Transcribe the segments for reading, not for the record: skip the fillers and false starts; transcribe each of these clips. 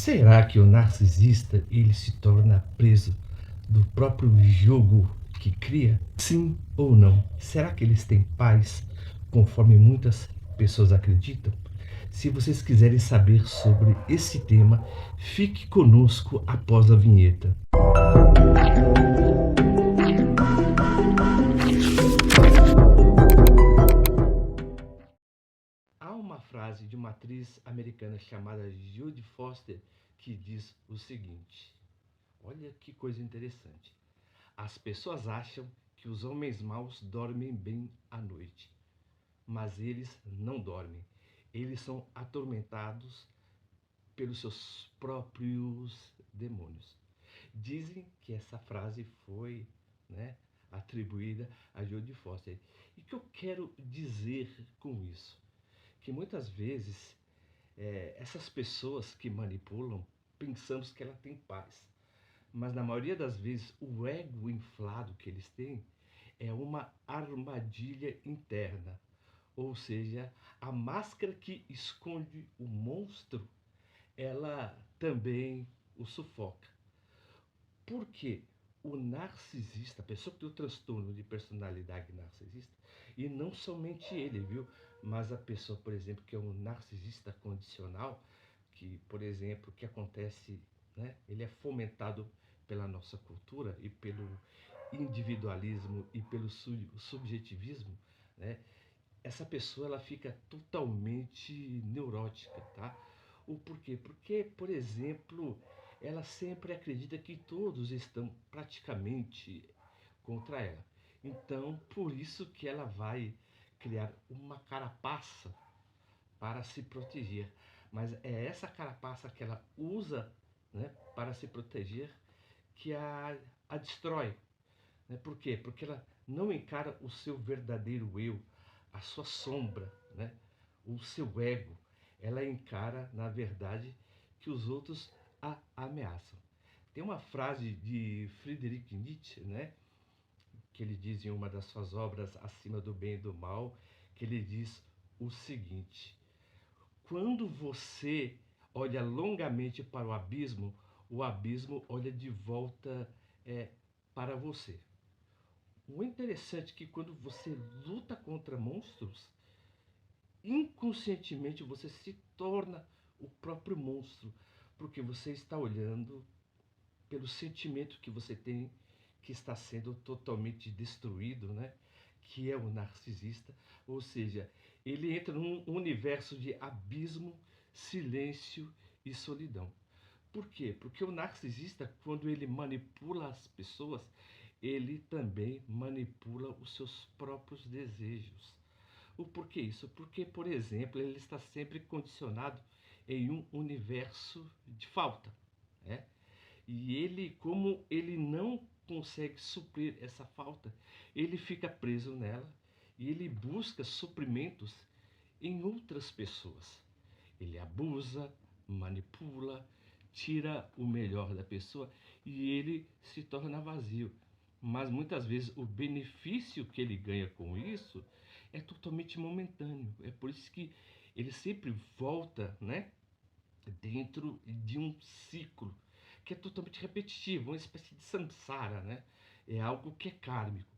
Será que o narcisista ele se torna preso do próprio jogo que cria? Sim ou não? Será que eles têm paz, conforme muitas pessoas acreditam? Se vocês quiserem saber sobre esse tema, fique conosco após a vinheta. Há uma frase de uma atriz americana chamada Jodie Foster que diz o seguinte: olha que coisa interessante. As pessoas acham que os homens maus dormem bem à noite, mas eles não dormem. Eles são atormentados pelos seus próprios demônios. Dizem que essa frase foi, né, atribuída a Jodie Foster. E o que eu quero dizer com isso? Que muitas vezes essas pessoas que manipulam pensamos que ela tem paz. Mas na maioria das vezes o ego inflado que eles têm é uma armadilha interna. Ou seja, a máscara que esconde o monstro, ela também o sufoca. Por quê? O narcisista, a pessoa que tem o transtorno de personalidade narcisista, e não somente ele, viu? Mas a pessoa, por exemplo, que é um narcisista condicional, que, por exemplo, o que acontece, né? Ele é fomentado pela nossa cultura e pelo individualismo e pelo subjetivismo, né? Essa pessoa ela fica totalmente neurótica, tá? O porquê? Porque, por exemplo, ela sempre acredita que todos estão praticamente contra ela. Então, por isso que ela vai criar uma carapaça para se proteger. Mas é essa carapaça que ela usa, né, para se proteger que a destrói. Né? Por quê? Porque ela não encara o seu verdadeiro eu, a sua sombra, né? O seu ego. Ela encara, na verdade, que os outros a ameaçam. Tem uma frase de Friedrich Nietzsche, né? Que ele diz em uma das suas obras, Acima do Bem e do Mal, que ele diz o seguinte: quando você olha longamente para o abismo olha de volta é, para você. O interessante é que quando você luta contra monstros, inconscientemente você se torna o próprio monstro, porque você está olhando pelo sentimento que você tem que está sendo totalmente destruído, né? Que é o narcisista, ou seja, ele entra num universo de abismo, silêncio e solidão. Por quê? Porque o narcisista, quando ele manipula as pessoas, ele também manipula os seus próprios desejos. O porquê isso? Porque, por exemplo, ele está sempre condicionado em um universo de falta, né? E ele, como ele não consegue suprir essa falta, ele fica preso nela e ele busca suprimentos em outras pessoas. Ele abusa, manipula, tira o melhor da pessoa e ele se torna vazio. Mas muitas vezes o benefício que ele ganha com isso é totalmente momentâneo. É por isso que ele sempre volta, né, dentro de um ciclo que é totalmente repetitivo, uma espécie de samsara, né? É algo que é kármico.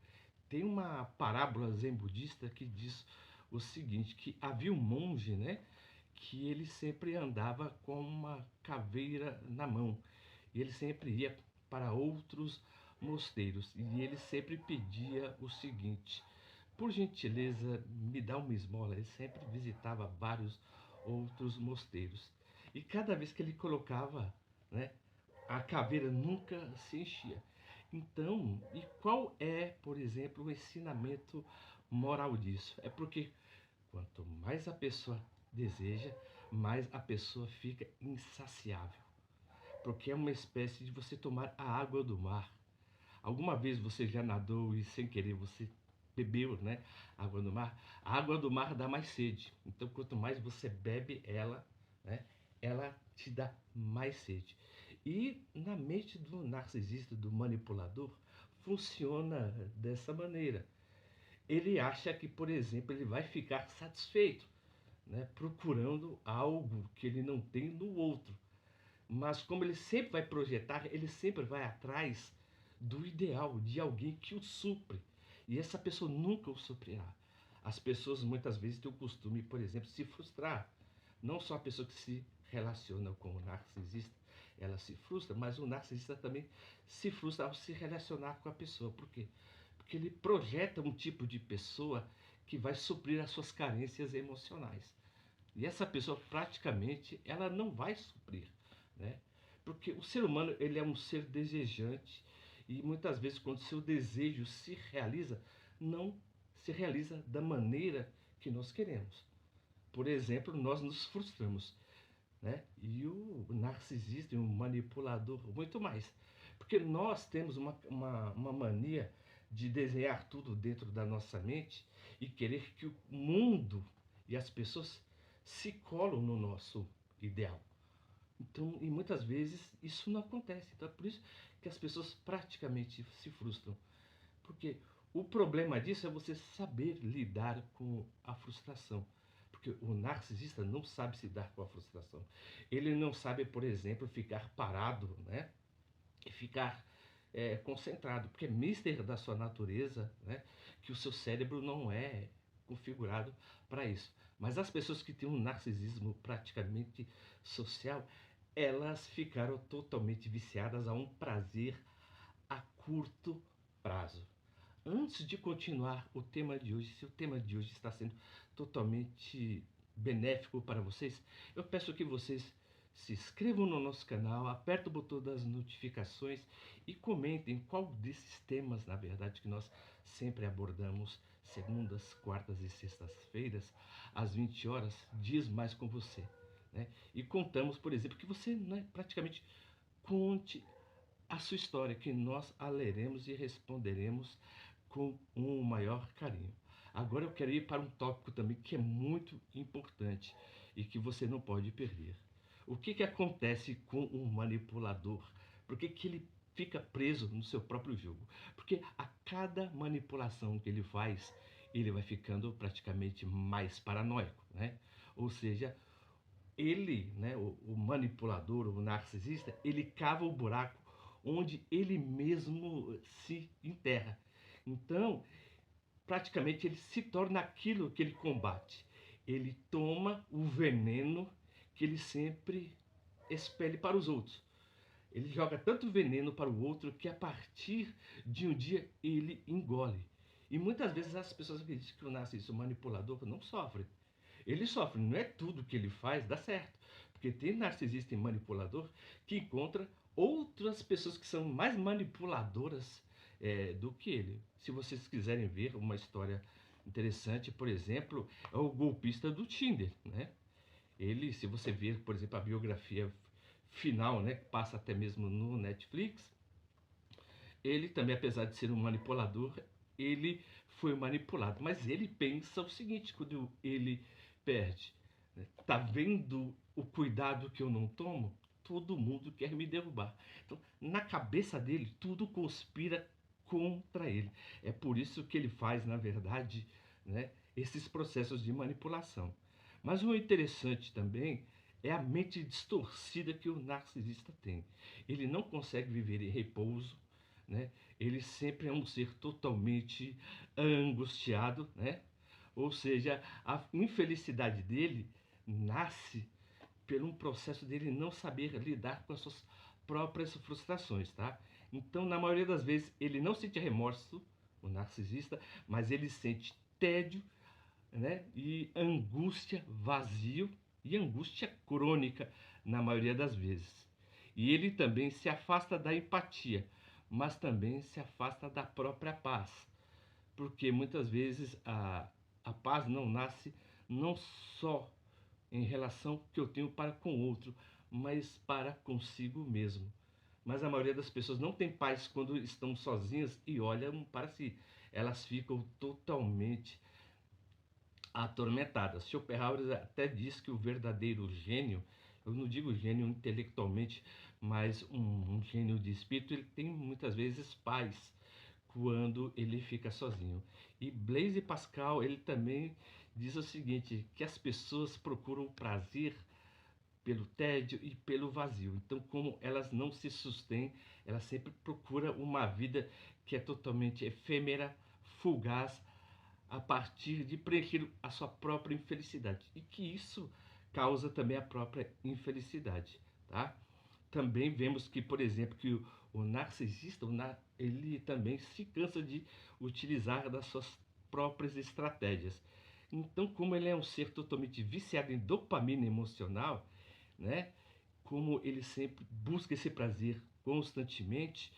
Tem uma parábola zen budista que diz o seguinte, que havia um monge, né, que ele sempre andava com uma caveira na mão. E ele sempre ia para outros mosteiros e ele sempre pedia o seguinte: por gentileza, me dá uma esmola. Ele sempre visitava vários outros mosteiros. E cada vez que ele colocava, né, a caveira nunca se enchia. Então, e qual é, por exemplo, o ensinamento moral disso? É porque quanto mais a pessoa deseja, mais a pessoa fica insaciável. Porque é uma espécie de você tomar a água do mar. Alguma vez você já nadou e sem querer você bebeu, né, água do mar? A água do mar dá mais sede. Então, quanto mais você bebe ela, né, ela te dá mais sede. E na mente do narcisista, do manipulador, funciona dessa maneira. Ele acha que, por exemplo, ele vai ficar satisfeito, né, procurando algo que ele não tem no outro. Mas como ele sempre vai projetar, ele sempre vai atrás do ideal, de alguém que o supre. E essa pessoa nunca o suprirá. As pessoas muitas vezes têm o costume, por exemplo, de se frustrar. Não só a pessoa que se relaciona com o narcisista, ela se frustra, mas o narcisista também se frustra ao se relacionar com a pessoa. Por quê? Porque ele projeta um tipo de pessoa que vai suprir as suas carências emocionais. E essa pessoa praticamente ela não vai suprir, né? Porque o ser humano ele é um ser desejante e muitas vezes quando seu desejo se realiza, não se realiza da maneira que nós queremos. Por exemplo, nós nos frustramos, né? E o narcisista e o manipulador muito mais. Porque nós temos uma mania de desenhar tudo dentro da nossa mente e querer que o mundo e as pessoas se colam no nosso ideal. Então, e muitas vezes isso não acontece. Então é por isso que as pessoas praticamente se frustram. Porque o problema disso é você saber lidar com a frustração. Porque o narcisista não sabe se dar com a frustração. Ele não sabe, por exemplo, ficar parado, né? E ficar concentrado. Porque é mister da sua natureza, né? Que o seu cérebro não é configurado para isso. Mas as pessoas que têm um narcisismo praticamente social, elas ficaram totalmente viciadas a um prazer a curto prazo. Antes de continuar o tema de hoje, se o tema de hoje está sendo totalmente benéfico para vocês, eu peço que vocês se inscrevam no nosso canal, apertem o botão das notificações e comentem qual desses temas, na verdade, que nós sempre abordamos segundas, quartas e sextas-feiras, às 20 horas, diz mais com você. Né? E contamos, por exemplo, que você, né, praticamente conte a sua história, que nós a leremos e responderemos com um maior carinho. Agora eu quero ir para um tópico também que é muito importante e que você não pode perder. O que acontece com um manipulador? Por que ele fica preso no seu próprio jogo? Porque a cada manipulação que ele faz, ele vai ficando praticamente mais paranoico, né? Ou seja, ele, né, o manipulador, o narcisista, ele cava o buraco onde ele mesmo se enterra. Então, praticamente ele se torna aquilo que ele combate. Ele toma o veneno que ele sempre expele para os outros. Ele joga tanto veneno para o outro que a partir de um dia ele engole. E muitas vezes as pessoas acreditam que o narcisista, o manipulador, não sofre. Ele sofre, não é tudo que ele faz dá certo. Porque tem narcisista e manipulador que encontra outras pessoas que são mais manipuladoras do que ele. Se vocês quiserem ver uma história interessante, por exemplo, é o golpista do Tinder, né? Ele, se você ver, por exemplo, a biografia final, né, que passa até mesmo no Netflix, ele também, apesar de ser um manipulador, ele foi manipulado. Mas ele pensa o seguinte, quando ele perde, né? Tá vendo o cuidado que eu não tomo? Todo mundo quer me derrubar. Então, na cabeça dele, tudo conspira contra ele. É por isso que ele faz, na verdade, né, esses processos de manipulação. Mas o interessante também é a mente distorcida que o narcisista tem. Ele não consegue viver em repouso, né? Ele sempre é um ser totalmente angustiado, né? Ou seja, a infelicidade dele nasce por um processo dele não saber lidar com as suas próprias frustrações, tá? Então, na maioria das vezes, ele não sente remorso, o narcisista, mas ele sente tédio, né? E angústia, vazio e angústia crônica na maioria das vezes. E ele também se afasta da empatia, mas também se afasta da própria paz, porque muitas vezes a paz não nasce não só em relação que eu tenho para com o outro, mas para consigo mesmo. Mas a maioria das pessoas não tem paz quando estão sozinhas e olham para si. Elas ficam totalmente atormentadas. Schopenhauer até diz que o verdadeiro gênio, eu não digo gênio intelectualmente, mas um gênio de espírito, ele tem muitas vezes paz quando ele fica sozinho. E Blaise Pascal, ele também diz o seguinte, que as pessoas procuram prazer pelo tédio e pelo vazio. Então, como elas não se sustêm, elas sempre procuram uma vida que é totalmente efêmera, fugaz, a partir de preencher a sua própria infelicidade. E que isso causa também a própria infelicidade, tá? Também vemos que, por exemplo, que o narcisista, ele também se cansa de utilizar das suas próprias estratégias. Então, como ele é um ser totalmente viciado em dopamina emocional, né? Como ele sempre busca esse prazer constantemente,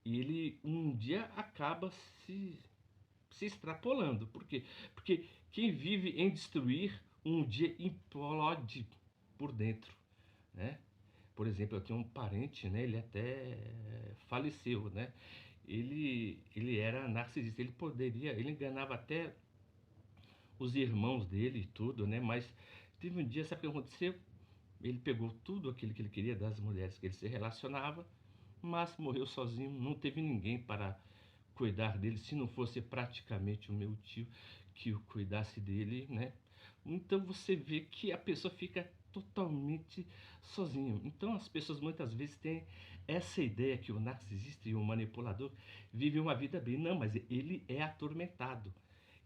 ele um dia acaba se extrapolando. Por quê? Porque quem vive em destruir, um dia implode por dentro, né? Por exemplo, eu tenho um parente, né? Ele até faleceu, né? Ele era narcisista, ele enganava até os irmãos dele e tudo, né? Mas teve um dia, sabe o que aconteceu? Ele pegou tudo aquilo que ele queria das mulheres que ele se relacionava, mas morreu sozinho, não teve ninguém para cuidar dele, se não fosse praticamente o meu tio que o cuidasse dele, né? Então você vê que a pessoa fica totalmente sozinho. Então as pessoas muitas vezes têm essa ideia que o narcisista e o manipulador vivem uma vida bem. Não, mas ele é atormentado.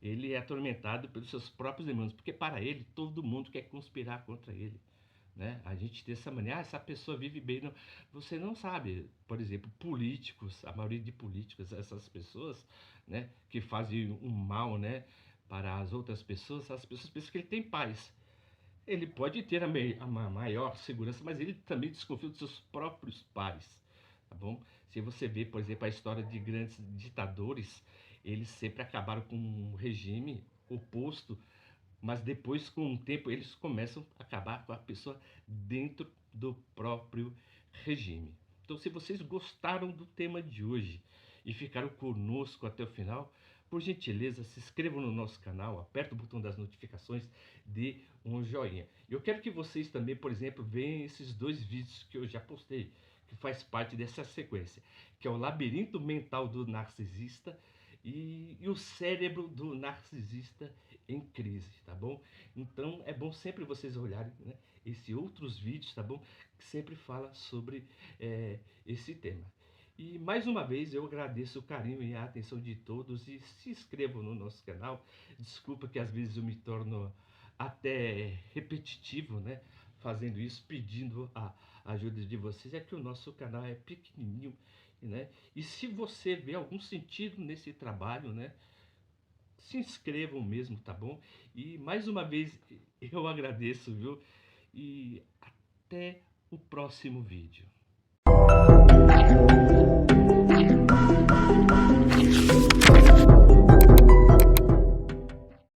Ele é atormentado pelos seus próprios demônios, porque para ele todo mundo quer conspirar contra ele, né? A gente tem essa mania, essa pessoa vive bem. Não, você não sabe, por exemplo, políticos, a maioria de políticos, essas pessoas, né, que fazem um mal, né, para as outras pessoas, as pessoas pensam que ele tem paz. Ele pode ter a maior segurança, mas ele também desconfia dos seus próprios pares, tá bom? Se você vê, por exemplo, a história de grandes ditadores, eles sempre acabaram com um regime oposto, mas depois, com o tempo, eles começam a acabar com a pessoa dentro do próprio regime. Então, se vocês gostaram do tema de hoje e ficaram conosco até o final, por gentileza, se inscrevam no nosso canal, aperta o botão das notificações, dê um joinha. Eu quero que vocês também, por exemplo, vejam esses dois vídeos que eu já postei, que faz parte dessa sequência, que é o labirinto mental do narcisista e o cérebro do narcisista em crise, tá bom? Então é bom sempre vocês olharem, né, esses outros vídeos, tá bom? Que sempre fala sobre esse tema. E mais uma vez eu agradeço o carinho e a atenção de todos e se inscrevam no nosso canal. Desculpa que às vezes eu me torno até repetitivo, né? Fazendo isso, pedindo a ajuda de vocês. É que o nosso canal é pequenininho, né? E se você vê algum sentido nesse trabalho, né, se inscrevam mesmo, tá bom? E mais uma vez eu agradeço, viu? E até o próximo vídeo.